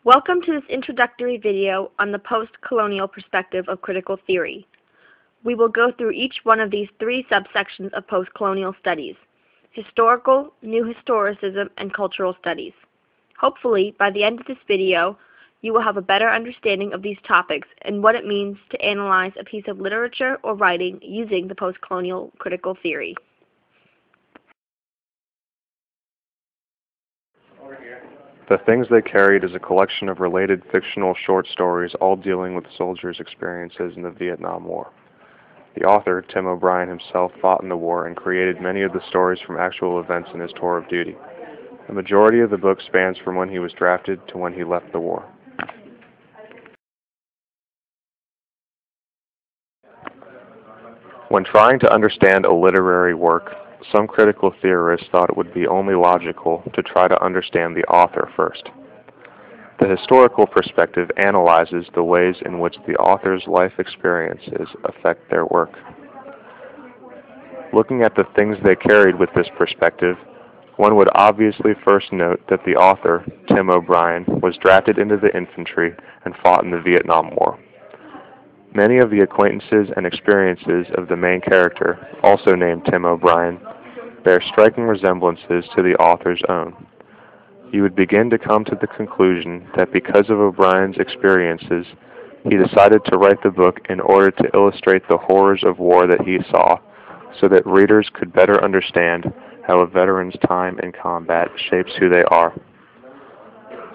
Welcome to this introductory video on the post-colonial perspective of critical theory. We will go through each one of these three subsections of post-colonial studies: historical, new historicism, and cultural studies. Hopefully, by the end of this video, you will have a better understanding of these topics and what it means to analyze a piece of literature or writing using the post-colonial critical theory. The Things They Carried is a collection of related fictional short stories all dealing with soldiers' experiences in the Vietnam War. The author, Tim O'Brien himself, fought in the war and created many of the stories from actual events in his tour of duty. The majority of the book spans from when he was drafted to when he left the war. When trying to understand a literary work, some critical theorists thought it would be only logical to try to understand the author first. The historical perspective analyzes the ways in which the author's life experiences affect their work. Looking at the things they carried with this perspective, one would obviously first note that the author, Tim O'Brien, was drafted into the infantry and fought in the Vietnam War. Many of the acquaintances and experiences of the main character, also named Tim O'Brien, bear striking resemblances to the author's own. You would begin to come to the conclusion that because of O'Brien's experiences, he decided to write the book in order to illustrate the horrors of war that he saw, so that readers could better understand how a veteran's time in combat shapes who they are.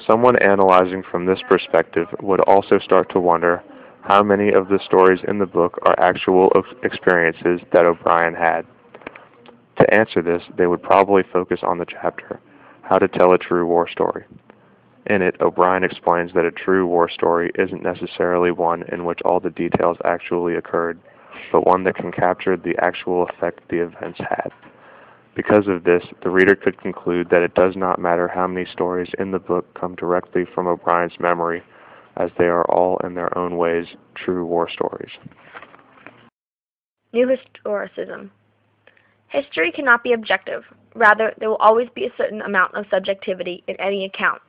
Someone analyzing from this perspective would also start to wonder how many of the stories in the book are actual experiences that O'Brien had. To answer this, they would probably focus on the chapter, How to Tell a True War Story. In it, O'Brien explains that a true war story isn't necessarily one in which all the details actually occurred, but one that can capture the actual effect the events had. Because of this, the reader could conclude that it does not matter how many stories in the book come directly from O'Brien's memory, as they are all in their own ways true war stories. New historicism. History cannot be objective. Rather, there will always be a certain amount of subjectivity in any account.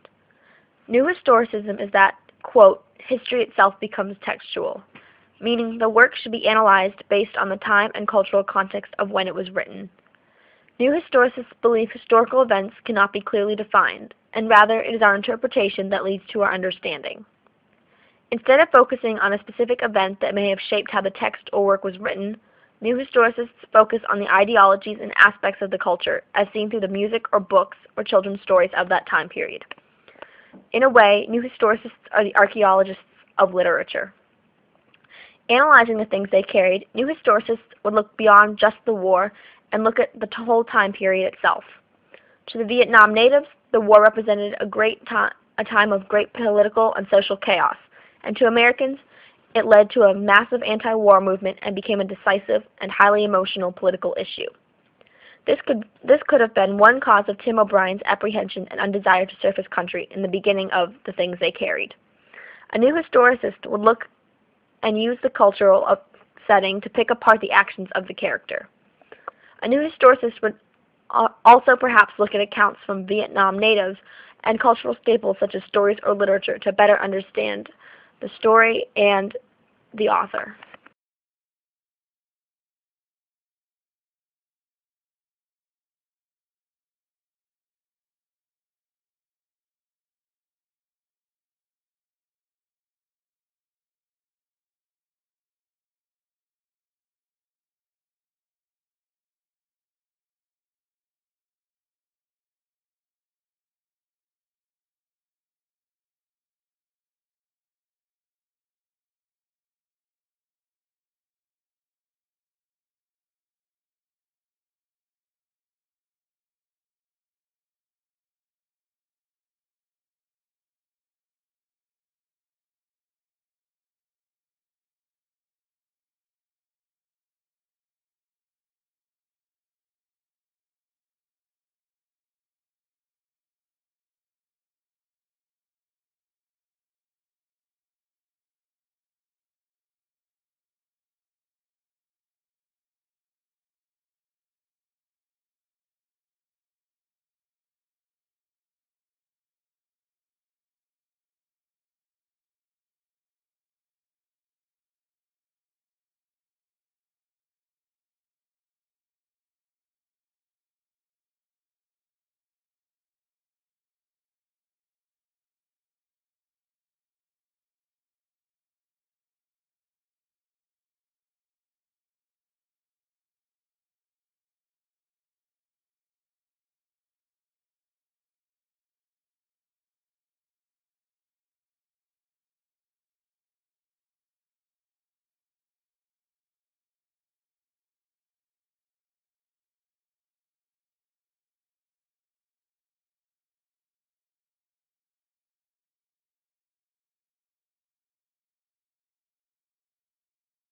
New historicism is that, quote, history itself becomes textual, meaning the work should be analyzed based on the time and cultural context of when it was written. New historicists believe historical events cannot be clearly defined, and rather it is our interpretation that leads to our understanding. Instead of focusing on a specific event that may have shaped how the text or work was written, new historicists focus on the ideologies and aspects of the culture as seen through the music or books or children's stories of that time period. In a way, new historicists are the archaeologists of literature. Analyzing the things they carried, new historicists would look beyond just the war and look at the whole time period itself. To the Vietnam natives, the war represented a time of great political and social chaos, and to Americans, it led to a massive anti-war movement and became a decisive and highly emotional political issue. This could have been one cause of Tim O'Brien's apprehension and undesire to serve his country in the beginning of The Things They Carried. A new historicist would look and use the cultural setting to pick apart the actions of the character. A new historicist would also perhaps look at accounts from Vietnam natives and cultural staples such as stories or literature to better understand the story and the author.